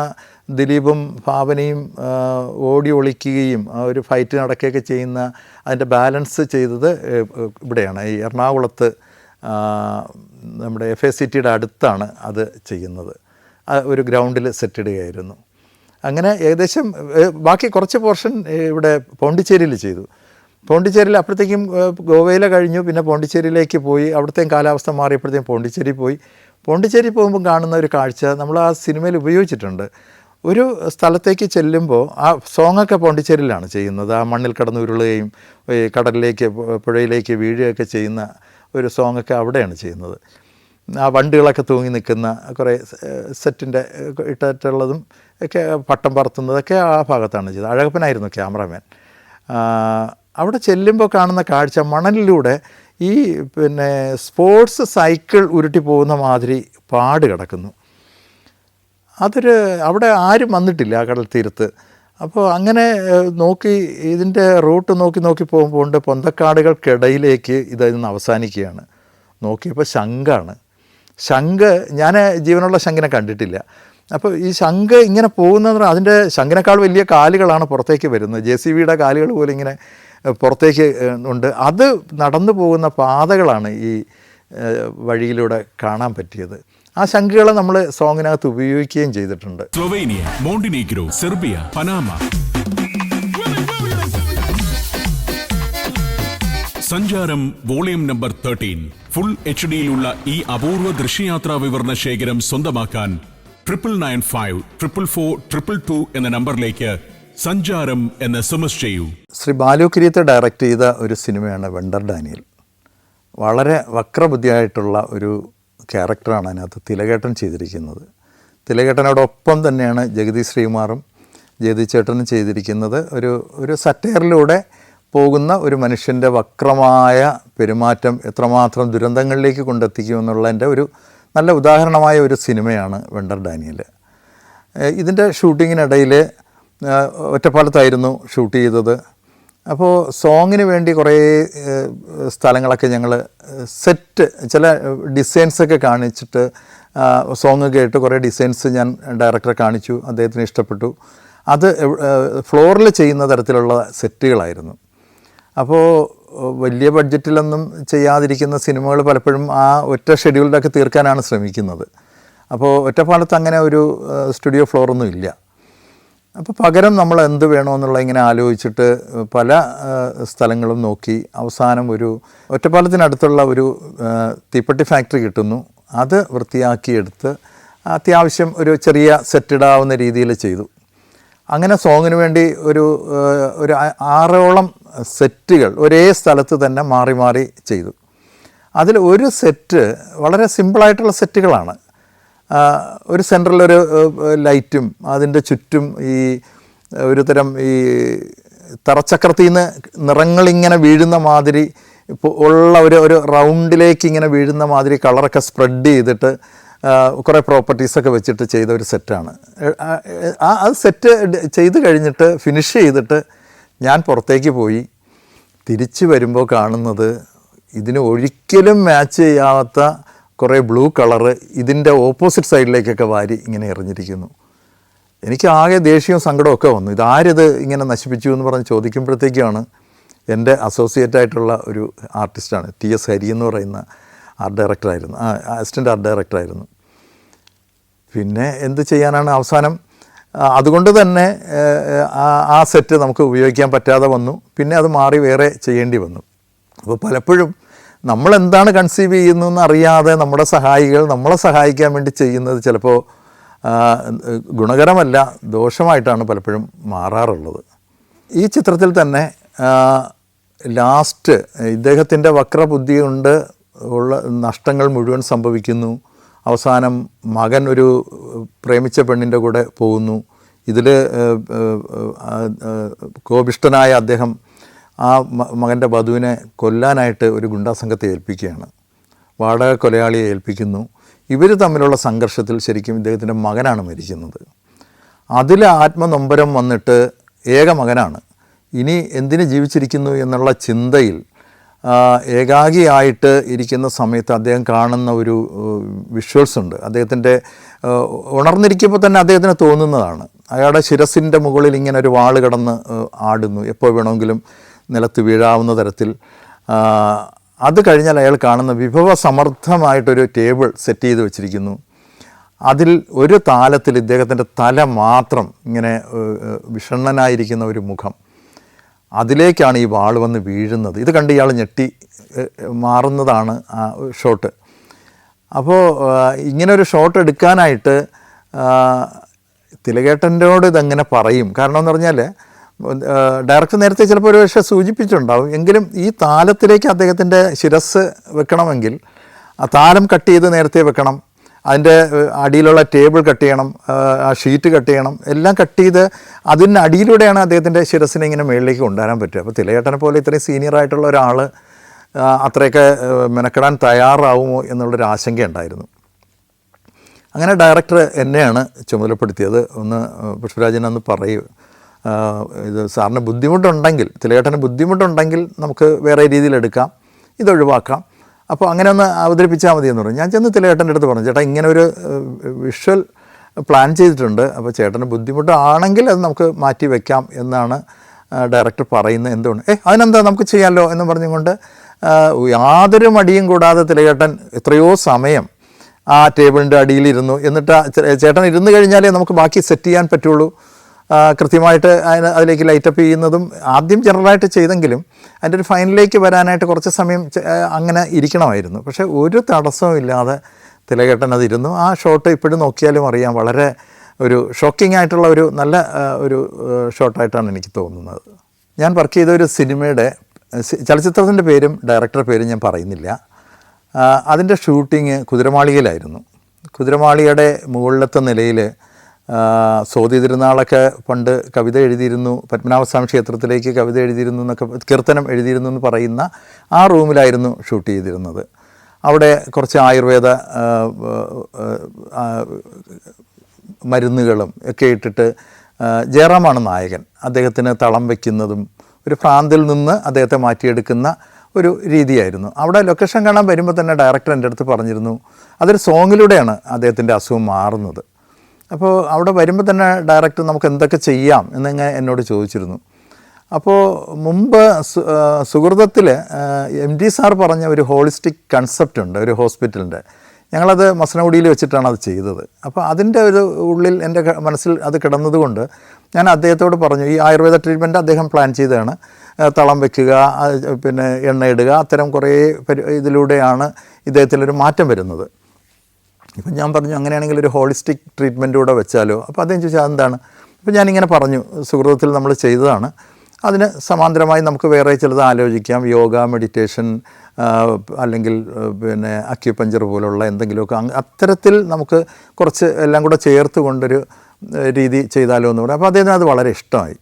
ദിലീപും ഭാവനയും ഓടി ഒളിക്കുകയും ഒരു ഫൈറ്റ് നടക്കുകയൊക്കെ ചെയ്യുന്ന അതിൻ്റെ ബാലൻസ് ചെയ്തത് ഇവിടെയാണ്, ഈ എറണാകുളത്ത് നമ്മുടെ FACTയുടെ അടുത്താണ് അത് ചെയ്യുന്നത്. ഒരു ഗ്രൗണ്ടിൽ സെറ്റിടുകയായിരുന്നു. അങ്ങനെ ഏകദേശം ബാക്കി കുറച്ച് പോർഷൻ ഇവിടെ പോണ്ടിച്ചേരിയിൽ ചെയ്തു. പോണ്ടിച്ചേരിയിൽ അപ്പോഴത്തേക്കും ഗോവയിലെ കഴിഞ്ഞു, പിന്നെ പോണ്ടിച്ചേരിയിലേക്ക് പോയി. അവിടുത്തെയും കാലാവസ്ഥ മാറിയപ്പോഴത്തേക്കും പോണ്ടിച്ചേരി പോയി. പോണ്ടിച്ചേരി പോകുമ്പോൾ കാണുന്ന ഒരു കാഴ്ച നമ്മൾ ആ സിനിമയിൽ ഉപയോഗിച്ചിട്ടുണ്ട്. ഒരു സ്ഥലത്തേക്ക് ചെല്ലുമ്പോൾ ആ സോങ്ങൊക്കെ പോണ്ടിച്ചേരിയിലാണ് ചെയ്യുന്നത്. ആ മണ്ണിൽ കിടന്ന് ഉരുളുകയും കടലിലേക്ക് പുഴയിലേക്ക് വീഴുകയൊക്കെ ചെയ്യുന്ന ഒരു സോങ്ങൊക്കെ അവിടെയാണ് ചെയ്യുന്നത്. ആ വണ്ടികളൊക്കെ തൂങ്ങി നിൽക്കുന്ന കുറേ സെറ്റിൻ്റെ ഇട്ടിട്ടുള്ളതും ഒക്കെ പട്ടം പറത്തുന്നതൊക്കെ ആ ഭാഗത്താണ് ചെയ്തത്. അഴകപ്പനായിരുന്നു ക്യാമറാമാൻ. അവിടെ ചെല്ലുമ്പോൾ കാണുന്ന കാഴ്ച മണലിലൂടെ ഈ പിന്നെ സ്പോർട്സ് സൈക്കിൾ ഉരുട്ടി പോകുന്ന മാതിരി പാട് കിടക്കുന്നു. അവിടെ ആരും വന്നിട്ടില്ല ആ കടൽ തീരത്ത്. അപ്പോൾ അങ്ങനെ നോക്കി ഇതിൻ്റെ റൂട്ട് നോക്കി പോകുമ്പോൾ പൊന്തക്കാടുകൾക്കിടയിലേക്ക് ഇതൊന്ന് അവസാനിക്കുകയാണ്. നോക്കിയപ്പോൾ ശംഖാണ്. ശംഖ് ഞാൻ ജീവനുള്ള ശംഖിനെ കണ്ടിട്ടില്ല. അപ്പോൾ ഈ ശംഖ് ഇങ്ങനെ പോകുന്നത് അതിൻ്റെ ശംഖിനേക്കാൾ വലിയ കാലുകളാണ് പുറത്തേക്ക് വരുന്നത്. JCBയുടെ കാലുകൾ പോലെ ഇങ്ങനെ പുറത്തേക്ക് ഉണ്ട്. അത് നടന്നു പോകുന്ന പാതകളാണ് ഈ വഴിയിലൂടെ കാണാൻ പറ്റിയത്. ആ ശംഖുകളെ നമ്മൾ സോങ്ങിനകത്ത് ഉപയോഗിക്കുകയും ചെയ്തിട്ടുണ്ട്. Slovenia, Montenegro, Serbia, Panama. സഞ്ചാരം വോളിയം നമ്പർ 13 ഫുൾ HDയിലുള്ള ഈ അപൂർവ ദൃശ്യയാത്രാ വിവരണ ശേഖരം സ്വന്തമാക്കാൻ 9995444222 എന്ന നമ്പറിലേക്ക് സഞ്ചാരം എന്ന് SMS ചെയ്യൂ. ശ്രീ ബാലു കിരീത്ത് ഡയറക്റ്റ് ചെയ്ത ഒരു സിനിമയാണ് വെണ്ടർ ഡാനിയൽ. വളരെ വക്രബുദ്ധിയായിട്ടുള്ള ഒരു ക്യാരക്ടറാണ് അതിനകത്ത് തിലകേട്ടൻ ചെയ്തിരിക്കുന്നത്. തിലകേട്ടനോടൊപ്പം തന്നെയാണ് ജഗതി ശ്രീകുമാറും ജയതി ചേട്ടനും ചെയ്തിരിക്കുന്നത്. ഒരു സറ്റയറിലൂടെ പോകുന്ന ഒരു മനുഷ്യൻ്റെ വക്രമായ പെരുമാറ്റം എത്രമാത്രം ദുരന്തങ്ങളിലേക്ക് കൊണ്ടെത്തിക്കുമെന്നുള്ളതിൻ്റെ ഒരു നല്ല ഉദാഹരണമായ ഒരു സിനിമയാണ് വെണ്ടർ ഡാനിയൽ. ഇതിൻ്റെ ഷൂട്ടിങ്ങിനിടയിൽ ഒറ്റപ്പാലത്തായിരുന്നു ഷൂട്ട് ചെയ്തത്. അപ്പോൾ സോങ്ങിന് വേണ്ടി കുറേ സ്ഥലങ്ങളൊക്കെ ഞങ്ങൾ ചില ഡിസൈൻസൊക്കെ കാണിച്ചിട്ട് സോങ് കേട്ട് കുറേ ഡിസൈൻസ് ഞാൻ ഡയറക്ടറെ കാണിച്ചു. അദ്ദേഹത്തിന് ഇഷ്ടപ്പെട്ടു. അത് ഫ്ലോറിൽ ചെയ്യുന്ന തരത്തിലുള്ള സെറ്റുകളായിരുന്നു. അപ്പോൾ വലിയ ബഡ്ജറ്റിലൊന്നും ചെയ്യാതിരിക്കുന്ന സിനിമകൾ പലപ്പോഴും ആ ഒറ്റ ഷെഡ്യൂളിലൊക്കെ തീർക്കാനാണ് ശ്രമിക്കുന്നത്. അപ്പോൾ ഒറ്റപ്പാലത്ത് അങ്ങനെ ഒരു സ്റ്റുഡിയോ ഫ്ലോറൊന്നും ഇല്ല. അപ്പോൾ പകരം നമ്മൾ എന്ത് വേണമെന്നുള്ള ഇങ്ങനെ ആലോചിച്ചിട്ട് പല സ്ഥലങ്ങളും നോക്കി അവസാനം ഒറ്റപ്പാലത്തിനടുത്തുള്ള ഒരു തീപ്പെട്ടി ഫാക്ടറി കിട്ടുന്നു. അത് വൃത്തിയാക്കിയെടുത്ത് അത്യാവശ്യം ഒരു ചെറിയ സെറ്റിടാവുന്ന രീതിയിൽ ചെയ്തു. അങ്ങനെ സോങ്ങിന് വേണ്ടി ഒരു 6ഓളം സെറ്റുകൾ ഒരേ സ്ഥലത്ത് തന്നെ മാറി മാറി ചെയ്തു. അതിൽ ഒരു സെറ്റ് വളരെ സിമ്പിളായിട്ടുള്ള സെറ്റുകളാണ്. ഒരു സെൻറ്ററിലൊരു ലൈറ്റും അതിൻ്റെ ചുറ്റും ഒരു തരം തറച്ചക്രത്തിൽ നിന്ന് നിറങ്ങളിങ്ങനെ വീഴുന്ന മാതിരി ഉള്ള ഒരു റൗണ്ടിലേക്ക് ഇങ്ങനെ വീഴുന്ന മാതിരി കളറൊക്കെ സ്പ്രെഡ് ചെയ്തിട്ട് കുറേ പ്രോപ്പർട്ടീസൊക്കെ വെച്ചിട്ട് ചെയ്ത ഒരു സെറ്റാണ്. അത് സെറ്റ് ചെയ്ത് കഴിഞ്ഞിട്ട് ഫിനിഷ് ചെയ്തിട്ട് ഞാൻ പുറത്തേക്ക് പോയി. തിരിച്ച് വരുമ്പോൾ കാണുന്നത് ഇതിന് ഒരിക്കലും മാച്ച് ചെയ്യാത്ത കുറേ ബ്ലൂ കളറ് ഇതിൻ്റെ ഓപ്പോസിറ്റ് സൈഡിലേക്കൊക്കെ വാരി ഇങ്ങനെ എറിഞ്ഞിരിക്കുന്നു. എനിക്ക് ആകെ ദേഷ്യവും സങ്കടമൊക്കെ വന്നു. ഇതാരിത് ഇങ്ങനെ നശിപ്പിച്ചു എന്ന് പറഞ്ഞ് ചോദിക്കുമ്പോഴത്തേക്കാണ് എൻ്റെ അസോസിയേറ്റായിട്ടുള്ള ഒരു ആർട്ടിസ്റ്റാണ് TS ഹരി എന്ന് പറയുന്ന ആർട്ട് ഡയറക്ടറായിരുന്നു, അസിസ്റ്റൻ്റ് ആർട്ട് ഡയറക്ടറായിരുന്നു. പിന്നെ എന്ത് ചെയ്യാനാണ്, അവസാനം അതുകൊണ്ട് തന്നെ ആ സെറ്റ് നമുക്ക് ഉപയോഗിക്കാൻ പറ്റാതെ വന്നു. പിന്നെ അത് മാറി വേറെ ചെയ്യേണ്ടി വന്നു. അപ്പോൾ പലപ്പോഴും നമ്മളെന്താണ് കൺസീവ് ചെയ്യുന്നതെന്ന് അറിയാതെ നമ്മുടെ സഹായികൾ നമ്മളെ സഹായിക്കാൻ വേണ്ടി ചെയ്യുന്നത് ചിലപ്പോൾ ഗുണകരമല്ല, ദോഷമായിട്ടാണ് പലപ്പോഴും മാറാറുള്ളത്. ഈ ചിത്രത്തിൽ തന്നെ ലാസ്റ്റ് ഇദ്ദേഹത്തിൻ്റെ വക്രബുദ്ധി കൊണ്ട് ഉള്ള നഷ്ടങ്ങൾ മുഴുവൻ സംഭവിക്കുന്നു. അവസാനം മകൻ ഒരു പ്രേമിച്ച പെണ്ണിൻ്റെ കൂടെ പോകുന്നു. ഇതിൽ കോപിഷ്ഠനായ അദ്ദേഹം ആ മകൻ്റെ വധുവിനെ കൊല്ലാനായിട്ട് ഒരു ഗുണ്ടാസംഘത്തെ ഏൽപ്പിക്കുകയാണ്. വാടക കൊലയാളിയെ ഏൽപ്പിക്കുന്നു. ഇവർ തമ്മിലുള്ള സംഘർഷത്തിൽ ശരിക്കും ഇദ്ദേഹത്തിൻ്റെ മകനാണ് മരിക്കുന്നത്. അതിൽ ആത്മനൊമ്പരം വന്നിട്ട് ഏക മകനാണ്, ഇനി എന്തിന് ജീവിച്ചിരിക്കുന്നു എന്നുള്ള ചിന്തയിൽ ഏകാഗിയായിട്ട് ഇരിക്കുന്ന സമയത്ത് അദ്ദേഹം കാണുന്ന ഒരു വിഷ്വൽസ് ഉണ്ട്. അദ്ദേഹത്തിൻ്റെ ഉണർന്നിരിക്കുമ്പോൾ തന്നെ അദ്ദേഹത്തിന് തോന്നുന്നതാണ്. അയാളുടെ ശിരസിൻ്റെ മുകളിൽ ഇങ്ങനെ ഒരു വാള് കടന്ന് ആടുന്നു, എപ്പോൾ വേണമെങ്കിലും നിലത്ത് വീഴാവുന്ന തരത്തിൽ. അത് കഴിഞ്ഞാൽ അയാൾ കാണുന്ന വിഭവസമർത്ഥമായിട്ടൊരു ടേബിൾ സെറ്റ് ചെയ്ത് വെച്ചിരിക്കുന്നു. അതിൽ ഒരു താലത്തിൽ ഇദ്ദേഹത്തിൻ്റെ തല മാത്രം ഇങ്ങനെ വിഷണ്ണനായിരിക്കുന്ന ഒരു മുഖം, അതിലേക്കാണ് ഈ വാൾ വന്ന് വീഴുന്നത്. ഇത് കണ്ട് ഇയാൾ ഞെട്ടി മാറുന്നതാണ് ആ ഷോട്ട്. അപ്പോൾ ഇങ്ങനൊരു ഷോട്ട് എടുക്കാനായിട്ട് തിലകേട്ടൻ്റെയോട് ഇതെങ്ങനെ പറയും? കാരണം എന്ന് പറഞ്ഞാൽ ഡയറക്ടർ നേരത്തെ ചിലപ്പോൾ ഒരു പക്ഷേ സൂചിപ്പിച്ചിട്ടുണ്ടാവും, എങ്കിലും ഈ താലത്തിലേക്ക് അദ്ദേഹത്തിൻ്റെ ശിരസ് വെക്കണമെങ്കിൽ ആ താലം കട്ട് ചെയ്ത് നേരത്തെ വെക്കണം. അതിൻ്റെ അടിയിലുള്ള ടേബിൾ കട്ട് ചെയ്യണം, ആ ഷീറ്റ് കട്ട് ചെയ്യണം, എല്ലാം കട്ട് ചെയ്ത് അതിന് അടിയിലൂടെയാണ് അദ്ദേഹത്തിൻ്റെ ശിരസിനെ ഇങ്ങനെ മുകളിലേക്ക് കൊണ്ടുവരാൻ പറ്റുക. അപ്പോൾ തിലകേട്ടനെ പോലെ ഇത്രയും സീനിയറായിട്ടുള്ള ഒരാൾ അത്രയൊക്കെ മെനക്കെടാൻ തയ്യാറാവുമോ എന്നുള്ളൊരു ആശങ്കയുണ്ടായിരുന്നു. അങ്ങനെ ഡയറക്ടർ എന്നെയാണ് ചുമതലപ്പെടുത്തിയത്. ഒന്ന് പുഷ്പരാജനൊന്ന് പറയൂ, ഇത് സാറിന് ബുദ്ധിമുട്ടുണ്ടെങ്കിൽ, തിലകേട്ടന് ബുദ്ധിമുട്ടുണ്ടെങ്കിൽ നമുക്ക് വേറെ രീതിയിലെടുക്കാം, ഇതൊഴിവാക്കാം, അപ്പോൾ അങ്ങനെ ഒന്ന് അവതരിപ്പിച്ചാൽ മതി എന്ന് പറഞ്ഞു. ഞാൻ ചെന്ന് തിലകേട്ടൻ്റെ അടുത്ത് പറഞ്ഞു, ചേട്ടാ ഇങ്ങനെ ഒരു വിഷ്വൽ പ്ലാൻ ചെയ്തിട്ടുണ്ട്, അപ്പോൾ ചേട്ടന് ബുദ്ധിമുട്ടാണെങ്കിൽ അത് നമുക്ക് മാറ്റി വയ്ക്കാം എന്നാണ് ഡയറക്ടർ പറയുന്നത്. എന്തുകൊണ്ട് അതിനെന്താ നമുക്ക് ചെയ്യാമല്ലോ എന്ന് പറഞ്ഞുകൊണ്ട് യാതൊരു മടിയും കൂടാതെ തിലകേട്ടൻ എത്രയോ സമയം ആ ടേബിളിൻ്റെ അടിയിലിരുന്നു. എന്നിട്ട് ചേട്ടൻ ഇരുന്ന് കഴിഞ്ഞാലേ നമുക്ക് ബാക്കി സെറ്റ് ചെയ്യാൻ പറ്റുള്ളൂ. കൃത്യമായിട്ട് അതിലേക്ക് ലൈറ്റപ്പ് ചെയ്യുന്നതും ആദ്യം ജനറലായിട്ട് ചെയ്തെങ്കിലും അതിൻ്റെ ഒരു ഫൈനലിലേക്ക് വരാനായിട്ട് കുറച്ച് സമയം അങ്ങനെ ഇരിക്കണമായിരുന്നു. പക്ഷേ ഒരു തടസ്സവും ഇല്ലാതെ തിലകേട്ടൻ അതിരുന്നു. ആ ഷോട്ട് ഇപ്പോഴും നോക്കിയാലും അറിയാം, വളരെ ഒരു ഷോക്കിംഗ് ആയിട്ടുള്ള ഒരു നല്ല ഒരു ഷോട്ടായിട്ടാണ് എനിക്ക് തോന്നുന്നത്. ഞാൻ വർക്ക് ചെയ്ത ഒരു സിനിമയുടെ ചലച്ചിത്രത്തിൻ്റെ പേരും ഡയറക്ടറുടെ പേരും ഞാൻ പറയുന്നില്ല. അതിൻ്റെ ഷൂട്ടിങ് കുതിരമാളികയിലായിരുന്നു. കുതിരമാളികയുടെ മുകളിലത്തെ നിലയിൽ സോതി തിരുനാളൊക്കെ പണ്ട് കവിത എഴുതിയിരുന്നു, പത്മനാഭസ്വാമി ക്ഷേത്രത്തിലേക്ക് കവിത എഴുതിയിരുന്നു എന്നൊക്കെ, കീർത്തനം എഴുതിയിരുന്നു എന്ന് പറയുന്ന ആ റൂമിലായിരുന്നു ഷൂട്ട് ചെയ്തിരുന്നത്. അവിടെ കുറച്ച് ആയുർവേദ മരുന്നുകളും ഒക്കെ ഇട്ടിട്ട് ജയറാമാണ് നായകൻ. അദ്ദേഹത്തിന് തളം വയ്ക്കുന്നതും ഒരു ഭ്രാന്തിൽ നിന്ന് അദ്ദേഹത്തെ മാറ്റിയെടുക്കുന്ന ഒരു രീതിയായിരുന്നു. അവിടെ ലൊക്കേഷൻ കാണാൻ വരുമ്പോൾ തന്നെ ഡയറക്ടർ എൻ്റെ അടുത്ത് പറഞ്ഞിരുന്നു, അതൊരു സോങ്ങിലൂടെയാണ് അദ്ദേഹത്തിൻ്റെ അസുഖം മാറുന്നത്. അപ്പോൾ അവിടെ വരുമ്പോൾ തന്നെ ഡയറക്ടർ നമുക്ക് എന്തൊക്കെ ചെയ്യാം എന്നിങ്ങനെ എന്നോട് ചോദിച്ചിരുന്നു. അപ്പോൾ മുമ്പ് സുഹൃതത്തിൽ MD സാർ പറഞ്ഞ ഒരു ഹോളിസ്റ്റിക് കൺസെപ്റ്റ് ഉണ്ട് ഒരു ഹോസ്പിറ്റലിൻ്റെ. ഞങ്ങളത് മസനഗുഡിയിൽ വെച്ചിട്ടാണ് അത് ചെയ്തത്. അപ്പോൾ അതിൻ്റെ ഒരു ഉള്ളിൽ എൻ്റെ മനസ്സിൽ അത് കിടന്നതുകൊണ്ട് ഞാൻ അദ്ദേഹത്തോട് പറഞ്ഞു, ഈ ആയുർവേദ ട്രീറ്റ്മെൻറ്റ് അദ്ദേഹം പ്ലാൻ ചെയ്തതാണ്. തളം വെക്കുക, പിന്നെ എണ്ണയിടുക, അത്തരം കുറേ ഇതിലൂടെയാണ് ഇദ്ദേഹത്തിലൊരു മാറ്റം വരുന്നത്. ഇപ്പം ഞാൻ പറഞ്ഞു, അങ്ങനെയാണെങ്കിൽ ഒരു ഹോളിസ്റ്റിക് ട്രീറ്റ്മെൻറ്റൂടെ വെച്ചാലോ. അപ്പോൾ അദ്ദേഹം ചോദിച്ചാൽ അതെന്താണ്? അപ്പോൾ ഞാനിങ്ങനെ പറഞ്ഞു, സുഹൃതത്തിൽ നമ്മൾ ചെയ്തതാണ്, അതിന് സമാന്തരമായി നമുക്ക് വേറെ ചിലത് ആലോചിക്കാം, യോഗ, മെഡിറ്റേഷൻ, അല്ലെങ്കിൽ പിന്നെ അക്യുപഞ്ചർ പോലുള്ള എന്തെങ്കിലുമൊക്കെ അത്തരത്തിൽ നമുക്ക് കുറച്ച് എല്ലാം കൂടെ ചേർത്ത് കൊണ്ടൊരു രീതി ചെയ്താലോ എന്ന് പറയും. അപ്പോൾ അദ്ദേഹത്തിന് അത് വളരെ ഇഷ്ടമായി.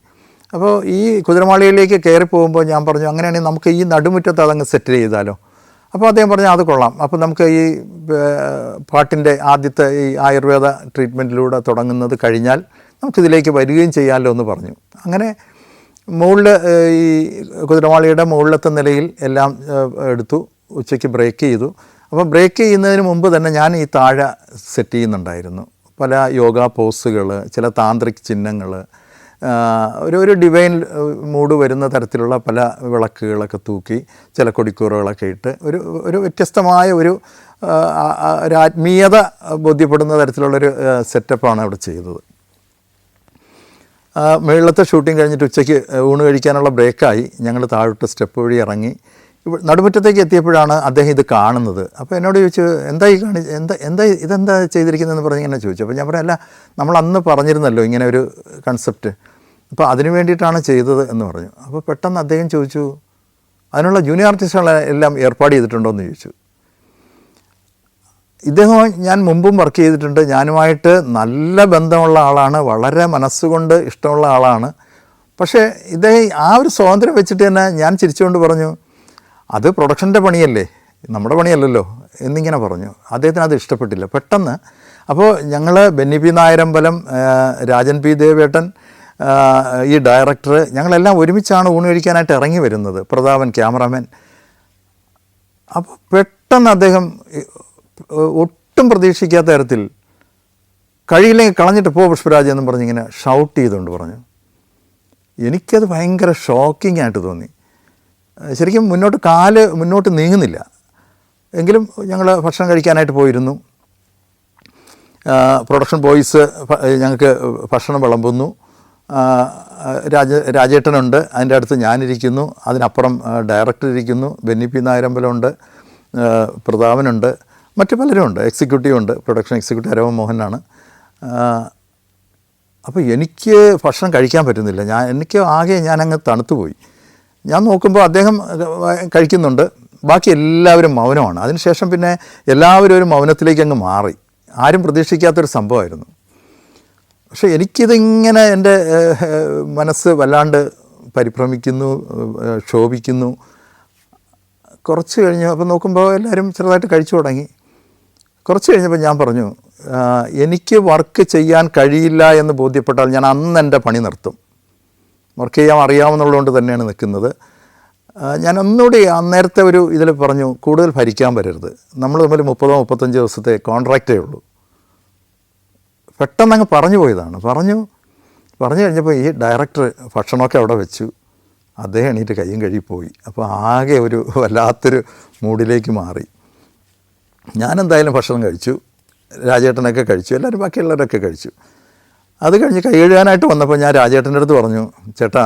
അപ്പോൾ ഈ കുതിരമാളികയിലേക്ക് കയറി പോകുമ്പോൾ ഞാൻ പറഞ്ഞു, അങ്ങനെയാണെങ്കിൽ നമുക്ക് ഈ നടുമുറ്റത്ത് അതങ്ങ് സെറ്റിൽ ചെയ്താലോ. അപ്പോൾ അദ്ദേഹം പറഞ്ഞു അത് കൊള്ളാം, അപ്പോൾ നമുക്ക് ഈ പാട്ടിൻ്റെ ആദ്യത്തെ ഈ ആയുർവേദ ട്രീറ്റ്മെൻറ്റിലൂടെ തുടങ്ങുന്നത് കഴിഞ്ഞാൽ നമുക്കിതിലേക്ക് വരികയും ചെയ്യാമല്ലോ എന്ന് പറഞ്ഞു. അങ്ങനെ മുകളിൽ ഈ കുതിരമാളിയുടെ മുകളിലത്തെ നിലയിൽ എല്ലാം എടുത്തു. ഉച്ചയ്ക്ക് ബ്രേക്ക് ചെയ്തു. അപ്പോൾ ബ്രേക്ക് ചെയ്യുന്നതിന് മുമ്പ് തന്നെ ഞാൻ ഈ താഴെ സെറ്റ് ചെയ്യുന്നുണ്ടായിരുന്നു. പല യോഗ പോസുകൾ, ചില താന്ത്രിക് ചിഹ്നങ്ങൾ, ഒരു ഡിവൈൻ മൂഡ് വരുന്ന തരത്തിലുള്ള പല വിളക്കുകളൊക്കെ തൂക്കി, ചില കൊടിക്കൂറുകളൊക്കെ ഇട്ട് ഒരു വ്യത്യസ്തമായ ഒരു ആത്മീയത ബോധ്യപ്പെടുന്ന തരത്തിലുള്ളൊരു സെറ്റപ്പാണ് അവിടെ ചെയ്തത്. മുകളിലത്തെ ഷൂട്ടിംഗ് കഴിഞ്ഞിട്ട് ഉച്ചയ്ക്ക് ഊണ് കഴിക്കാനുള്ള ബ്രേക്കായി. ഞങ്ങൾ താഴോട്ട് സ്റ്റെപ്പ് വഴി ഇറങ്ങി നടുമുറ്റത്തേക്ക് എത്തിയപ്പോഴാണ് അദ്ദേഹം ഇത് കാണുന്നത്. അപ്പോൾ എന്നോട് ചോദിച്ചു, ഇതെന്താ ചെയ്തിരിക്കുന്നതെന്ന് പറഞ്ഞ് ഇങ്ങനെ ചോദിച്ചു. അപ്പോൾ ഞാൻ പറയാം, അല്ല നമ്മൾ അന്ന് പറഞ്ഞിരുന്നല്ലോ ഇങ്ങനെ ഒരു കൺസെപ്റ്റ്, അപ്പോൾ അതിന് വേണ്ടിയിട്ടാണ് ചെയ്തത് എന്ന് പറഞ്ഞു. അപ്പോൾ പെട്ടെന്ന് അദ്ദേഹം ചോദിച്ചു, അതിനുള്ള ജൂനിയർ ആർട്ടിസ്റ്റുകളെ എല്ലാം ഏർപ്പാട് ചെയ്തിട്ടുണ്ടോ എന്ന് ചോദിച്ചു. ഇദ്ദേഹം ഞാൻ മുമ്പും വർക്ക് ചെയ്തിട്ടുണ്ട്, ഞാനുമായിട്ട് നല്ല ബന്ധമുള്ള ആളാണ്, വളരെ മനസ്സുകൊണ്ട് ഇഷ്ടമുള്ള ആളാണ്. പക്ഷേ ഇദ്ദേഹം ആ ഒരു സ്വാതന്ത്ര്യം വെച്ചിട്ട് തന്നെ ഞാൻ ചിരിച്ചുകൊണ്ട് പറഞ്ഞു, അത് പ്രൊഡക്ഷൻ്റെ പണിയല്ലേ, നമ്മുടെ പണിയല്ലല്ലോ എന്നിങ്ങനെ പറഞ്ഞു. അദ്ദേഹത്തിന് അത് ഇഷ്ടപ്പെട്ടില്ല പെട്ടെന്ന്. അപ്പോൾ ഞങ്ങൾ ബെന്നി പി നായരമ്പലം, രാജൻ പി ദേവേട്ടൻ, ഈ ഡയറക്ടർ, ഞങ്ങളെല്ലാം ഒരുമിച്ചാണ് ഊണ് കഴിക്കാനായിട്ട് ഇറങ്ങി വരുന്നത്, പ്രതാപൻ ക്യാമറാമാൻ. അപ്പോൾ പെട്ടെന്ന് അദ്ദേഹം ഒട്ടും പ്രതീക്ഷിക്കാത്ത തരത്തിൽ കഴിയില്ലെങ്കിൽ കളഞ്ഞിട്ട് പോ പുഷ്പരാജ് എന്നും പറഞ്ഞിങ്ങനെ ഷൗട്ട് ചെയ്തുകൊണ്ട് പറഞ്ഞു. എനിക്കത് ഭയങ്കര ഷോക്കിംഗ് ആയിട്ട് തോന്നി. ശരിക്കും മുന്നോട്ട് നീങ്ങുന്നില്ല. എങ്കിലും ഞങ്ങൾ ഭക്ഷണം കഴിക്കാനായിട്ട് പോയിരുന്നു. പ്രൊഡക്ഷൻ ബോയ്സ് ഞങ്ങൾക്ക് ഭക്ഷണം വിളമ്പുന്നു. രാജേട്ടനുണ്ട്, അതിൻ്റെ അടുത്ത് ഞാനിരിക്കുന്നു, അതിനപ്പുറം ഡയറക്ടർ ഇരിക്കുന്നു, ബെന്നി പി നായരമ്പലമുണ്ട്, പ്രതാപനുണ്ട്, മറ്റു പലരും ഉണ്ട്, എക്സിക്യൂട്ടീവ് ഉണ്ട്, പ്രൊഡക്ഷൻ എക്സിക്യൂട്ടീവ് അരവൻ മോഹനാണ്. അപ്പോൾ എനിക്ക് ഭക്ഷണം കഴിക്കാൻ പറ്റുന്നില്ല. ഞാനങ്ങ് തണുത്തുപോയി. ഞാൻ നോക്കുമ്പോൾ അദ്ദേഹം കഴിക്കുന്നുണ്ട്, ബാക്കി എല്ലാവരും മൗനമാണ്. അതിനുശേഷം പിന്നെ എല്ലാവരും ഒരു മൗനത്തിലേക്ക് അങ്ങ് മാറി. ആരും പ്രതീക്ഷിക്കാത്തൊരു സംഭവമായിരുന്നു. പക്ഷേ എനിക്കിതിങ്ങനെ എൻ്റെ മനസ്സ് വല്ലാണ്ട് പരിഭ്രമിക്കുന്നു, ക്ഷോഭിക്കുന്നു. കുറച്ച് കഴിഞ്ഞ് അപ്പോൾ നോക്കുമ്പോൾ എല്ലാവരും ചെറുതായിട്ട് കഴിച്ചു തുടങ്ങി. കുറച്ച് കഴിഞ്ഞപ്പോൾ ഞാൻ പറഞ്ഞു, എനിക്ക് വർക്ക് ചെയ്യാൻ കഴിയില്ല എന്ന് ബോധ്യപ്പെട്ടാൽ ഞാൻ അന്ന് എൻ്റെ പണി നിർത്തും. വർക്ക് ചെയ്യാൻ അറിയാമെന്നുള്ളതുകൊണ്ട് തന്നെയാണ് നിൽക്കുന്നത്. ഞാൻ ഒന്നുകൂടി അന്നേരത്തെ ഒരു ഇതിൽ പറഞ്ഞു, കൂടുതൽ ഭരിക്കാൻ വരരുത്, നമ്മൾ തമ്മിൽ 30-35 ദിവസത്തെ കോൺട്രാക്റ്റേ ഉള്ളൂ. പെട്ടെന്ന് അങ്ങ് പറഞ്ഞു പോയതാണ്. പറഞ്ഞു കഴിഞ്ഞപ്പോൾ ഈ ഡയറക്ടർ ഭക്ഷണമൊക്കെ അവിടെ വെച്ചു. അദ്ദേഹം എണീറ്റ് കയ്യും കഴുകിപ്പോയി. അപ്പോൾ ആകെ ഒരു വല്ലാത്തൊരു മൂഡിലേക്ക് മാറി. ഞാനെന്തായാലും ഭക്ഷണം കഴിച്ചു, രാജേട്ടനൊക്കെ കഴിച്ചു, എല്ലാവരും ബാക്കിയുള്ളവരൊക്കെ കഴിച്ചു. അത് കഴിഞ്ഞ് കൈ കഴുകാനായിട്ട് വന്നപ്പോൾ ഞാൻ രാജേട്ടൻ്റെ അടുത്ത് പറഞ്ഞു, ചേട്ടാ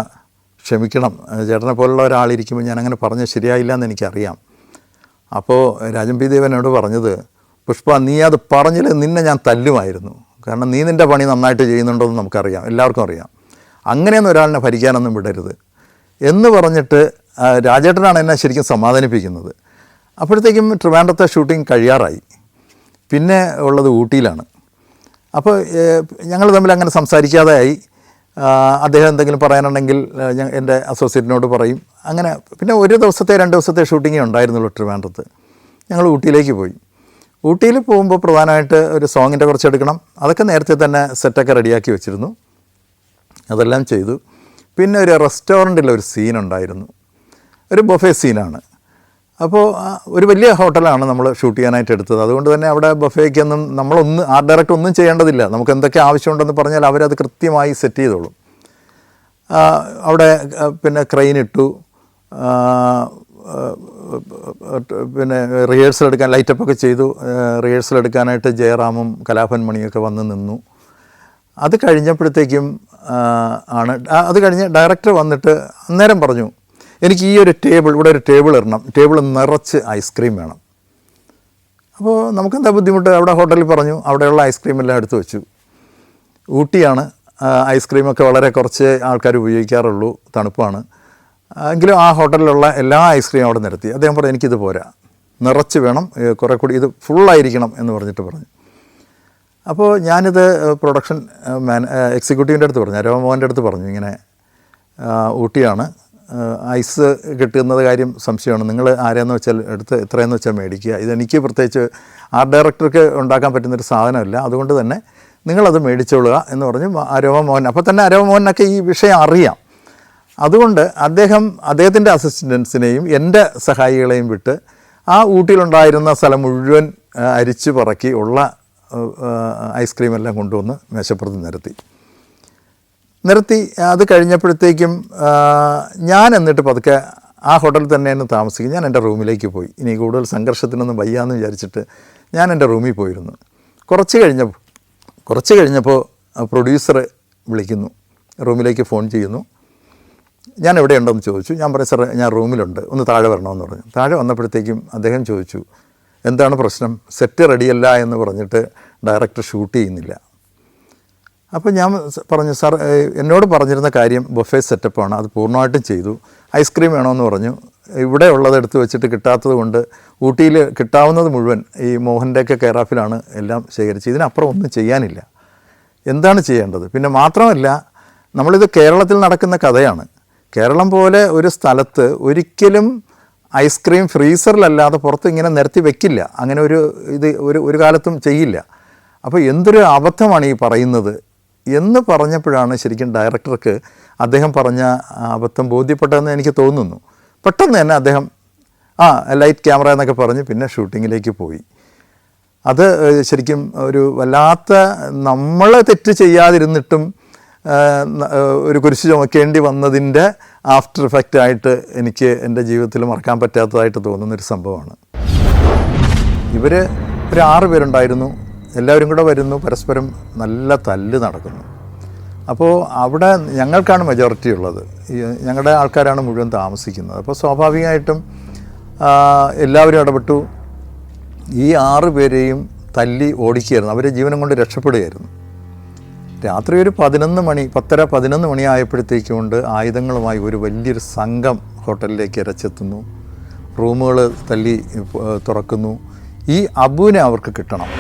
ക്ഷമിക്കണം, ചേട്ടനെ പോലുള്ള ഒരാളിരിക്കുമ്പോൾ ഞാനങ്ങനെ പറഞ്ഞ് ശരിയായില്ല എന്ന് എനിക്കറിയാം. അപ്പോൾ രാജൻ പി ദേവനോട് പറഞ്ഞത്, പുഷ്പ നീ അത് പറഞ്ഞില്ല നിന്നെ ഞാൻ തല്ലുമായിരുന്നു. കാരണം നീ നിൻ്റെ പണി നന്നായിട്ട് ചെയ്യുന്നുണ്ടോ എന്ന് നമുക്കറിയാം, എല്ലാവർക്കും അറിയാം. അങ്ങനെയൊന്നും ഒരാളിനെ ഭരിക്കാനൊന്നും വിടരുത് എന്ന് പറഞ്ഞിട്ട് രാജേട്ടനാണ് എന്നെ ശരിക്കും സമാധാനിപ്പിക്കുന്നത്. അപ്പോഴത്തേക്കും ട്രിവാൻഡ്രത്തെ ഷൂട്ടിംഗ് കഴിയാറായി. പിന്നെ ഉള്ളത് ഊട്ടിയിലാണ്. അപ്പോൾ ഞങ്ങൾ തമ്മിൽ അങ്ങനെ സംസാരിക്കാതെ ആയി. അദ്ദേഹം എന്തെങ്കിലും പറയാനുണ്ടെങ്കിൽ എൻ്റെ അസോസിയേറ്റിനോട് പറയും. അങ്ങനെ പിന്നെ 1 ദിവസത്തെ 2 ദിവസത്തെ ഷൂട്ടിങ്ങേ ഉണ്ടായിരുന്നുള്ളൂ ട്രിവാൻഡ്രത്ത്. ഞങ്ങൾ ഊട്ടിയിലേക്ക് പോയി. ഊട്ടിയിൽ പോകുമ്പോൾ പ്രധാനമായിട്ട് ഒരു സോങ്ങിൻ്റെ കുറച്ച് എടുക്കണം. അതൊക്കെ നേരത്തെ തന്നെ സെറ്റൊക്കെ റെഡിയാക്കി വെച്ചിരുന്നു. അതെല്ലാം ചെയ്തു. പിന്നെ ഒരു റെസ്റ്റോറൻറ്റിൽ ഒരു സീനുണ്ടായിരുന്നു, ഒരു ബൊഫേ സീനാണ്. അപ്പോൾ ഒരു വലിയ ഹോട്ടലാണ് നമ്മൾ ഷൂട്ട് ചെയ്യാനായിട്ട് എടുത്തത്. അതുകൊണ്ട് തന്നെ അവിടെ ബൊഫേക്കൊന്നും ആർട്ട് ഡയറക്ടർ ഒന്നും ചെയ്യേണ്ടതില്ല. നമുക്ക് എന്തൊക്കെ ആവശ്യമുണ്ടെന്ന് പറഞ്ഞാൽ അവരത് കൃത്യമായി സെറ്റ് ചെയ്തോളും. അവിടെ പിന്നെ ക്രെയിൻ ഇട്ടു, പിന്നെ റിഹേഴ്സൽ എടുക്കാൻ ലൈറ്റപ്പൊക്കെ ചെയ്തു. റിഹേഴ്സൽ എടുക്കാനായിട്ട് ജയറാമും കലാഭൻ മണിയൊക്കെ വന്ന് നിന്നു. അത് കഴിഞ്ഞപ്പോഴത്തേക്കും അത് കഴിഞ്ഞ് ഡയറക്ടർ വന്നിട്ട് അന്നേരം പറഞ്ഞു, എനിക്ക് ഈ ഒരു ഇവിടെ ഒരു ടേബിൾ ഇടണം, ടേബിൾ നിറച്ച് ഐസ്ക്രീം വേണം. അപ്പോൾ നമുക്കെന്താ ബുദ്ധിമുട്ട്, അവിടെ ഹോട്ടലിൽ പറഞ്ഞു, അവിടെയുള്ള ഐസ്ക്രീം എല്ലാം എടുത്തു വെച്ചു. ഊട്ടിയാണ്, ഐസ്ക്രീമൊക്കെ വളരെ കുറച്ച് ആൾക്കാർ ഉപയോഗിക്കാറുള്ളൂ, തണുപ്പാണ്. എങ്കിലും ആ ഹോട്ടലിലുള്ള എല്ലാ ഐസ്ക്രീം അവിടെ നിരത്തി. അദ്ദേഹം പറഞ്ഞു, എനിക്കിത് പോരാ, നിറച്ച് വേണം, കുറേ കൂടി ഇത് ഫുള്ളായിരിക്കണം എന്ന് പറഞ്ഞിട്ട് പറഞ്ഞു. അപ്പോൾ ഞാനിത് പ്രൊഡക്ഷൻ എക്സിക്യൂട്ടീവിൻ്റെ അടുത്ത് പറഞ്ഞു, അരവമോഹൻ്റെ അടുത്ത് പറഞ്ഞു, ഇങ്ങനെ ഊട്ടിയാണ്, ഐസ് കിട്ടുന്നത് കാര്യം സംശയമാണ്, നിങ്ങൾ ആരെയെന്ന് വെച്ചാൽ എടുത്ത് എത്രയെന്ന് വെച്ചാൽ മേടിക്കുക, ഇതെനിക്ക് പ്രത്യേകിച്ച് ആർട്ട് ഡയറക്ടർക്ക് ഉണ്ടാക്കാൻ പറ്റുന്നൊരു സാധനമല്ല, അതുകൊണ്ട് തന്നെ നിങ്ങളത് മേടിച്ചോളുക എന്ന് പറഞ്ഞു അരവമോഹൻ. അപ്പോൾ തന്നെ അരവമോഹനൊക്കെ ഈ വിഷയം അറിയാം. അതുകൊണ്ട് അദ്ദേഹത്തിൻ്റെ അസിസ്റ്റൻസിനെയും എൻ്റെ സഹായികളെയും വിട്ട് ആ ഊട്ടിയിലുണ്ടായിരുന്ന സ്ഥലം മുഴുവൻ അരിച്ചു പറക്കി ഉള്ള ഐസ്ക്രീം എല്ലാം കൊണ്ടുവന്ന് മേശപ്പുറത്ത് നിരത്തി. അത് കഴിഞ്ഞപ്പോഴത്തേക്കും ഞാൻ എന്നിട്ട് പതുക്കെ ആ ഹോട്ടലിൽ തന്നെയാണ് താമസിക്കും. ഞാൻ എൻ്റെ റൂമിലേക്ക് പോയി. ഇനി കൂടുതൽ സംഘർഷത്തിനൊന്നും വയ്യാന്ന് വിചാരിച്ചിട്ട് ഞാൻ എൻ്റെ റൂമിൽ പോയിരുന്നു. കുറച്ച് കഴിഞ്ഞപ്പോൾ പ്രൊഡ്യൂസർ വിളിക്കുന്നു, റൂമിലേക്ക് ഫോൺ ചെയ്യുന്നു. ഞാൻ എവിടെയുണ്ടെന്ന് ചോദിച്ചു. ഞാൻ പറഞ്ഞു, സാർ ഞാൻ റൂമിലുണ്ട്, ഒന്ന് താഴെ വരണമെന്ന് പറഞ്ഞു. താഴെ വന്നപ്പോഴത്തേക്കും അദ്ദേഹം ചോദിച്ചു, എന്താണ് പ്രശ്നം, സെറ്റ് റെഡിയല്ല എന്ന് പറഞ്ഞിട്ട് ഡയറക്ടർ ഷൂട്ട് ചെയ്യുന്നില്ല. അപ്പോൾ ഞാൻ പറഞ്ഞു, സാർ എന്നോട് പറഞ്ഞിരുന്ന കാര്യം ബൊഫേ സെറ്റപ്പാണ്, അത് പൂർണ്ണമായിട്ടും ചെയ്തു, ഐസ്ക്രീം വേണമെന്ന് പറഞ്ഞു. ഇവിടെ ഉള്ളത് എടുത്ത് വെച്ചിട്ട് കിട്ടാത്തത് കൊണ്ട് ഊട്ടിയിൽ കിട്ടാവുന്നത് മുഴുവൻ ഈ മോഹൻ്റെയൊക്കെ കെയറാഫിലാണ് എല്ലാം ശേഖരിച്ച്, ഇതിനപ്പുറം ഒന്നും ചെയ്യാനില്ല, എന്താണ് ചെയ്യേണ്ടത്? പിന്നെ മാത്രമല്ല, നമ്മളിത് കേരളത്തിൽ നടക്കുന്ന കഥയാണ്. കേരളം പോലെ ഒരു സ്ഥലത്ത് ഒരിക്കലും ഐസ്ക്രീം ഫ്രീസറിലല്ലാതെ പുറത്ത് ഇങ്ങനെ നിരത്തി വെക്കില്ല, അങ്ങനെ ഒരു കാലത്തും ചെയ്യില്ല. അപ്പോൾ എന്തൊരു അബദ്ധമാണ് ഈ പറയുന്നത് എന്ന് പറഞ്ഞപ്പോഴാണ് ശരിക്കും ഡയറക്ടർക്ക് അദ്ദേഹം പറഞ്ഞ അബദ്ധം ബോധ്യപ്പെട്ടതെന്ന് എനിക്ക് തോന്നുന്നു. പെട്ടെന്ന് തന്നെ അദ്ദേഹം ലൈറ്റ് ക്യാമറ എന്നൊക്കെ പറഞ്ഞ് പിന്നെ ഷൂട്ടിങ്ങിലേക്ക് പോയി. അത് ശരിക്കും ഒരു വല്ലാത്ത, നമ്മൾ തെറ്റ് ചെയ്യാതിരുന്നിട്ടും ഒരു കുരിശ് ചുമക്കേണ്ടി വന്നതിൻ്റെ ആഫ്റ്റർ ഇഫക്റ്റായിട്ട് എനിക്ക് എൻ്റെ ജീവിതത്തിൽ മറക്കാൻ പറ്റാത്തതായിട്ട് തോന്നുന്നൊരു സംഭവമാണ്. ഇവർ ഒരു 6 പേരുണ്ടായിരുന്നു. എല്ലാവരും കൂടെ വരുന്നു, പരസ്പരം നല്ല തല്ല് നടക്കുന്നു. അപ്പോൾ അവിടെ ഞങ്ങൾക്കാണ് മെജോറിറ്റി ഉള്ളത്, ഞങ്ങളുടെ ആൾക്കാരാണ് മുഴുവൻ താമസിക്കുന്നത്. അപ്പോൾ സ്വാഭാവികമായിട്ടും എല്ലാവരും ഇടപെട്ടു. ഈ 6 പേരെയും തല്ലി ഓടിക്കുകയായിരുന്നു, അവർ ജീവനം കൊണ്ട് രക്ഷപ്പെടുകയായിരുന്നു. രാത്രി ഒരു 10:30-11 മണി ആയപ്പോഴത്തേക്കും കൊണ്ട് ആയുധങ്ങളുമായി ഒരു വലിയൊരു സംഘം ഹോട്ടലിലേക്ക് ഇരച്ചെത്തുന്നു. റൂമുകൾ തല്ലി തുറക്കുന്നു. ഈ അബുവിനെ അവർക്ക് കിട്ടണം.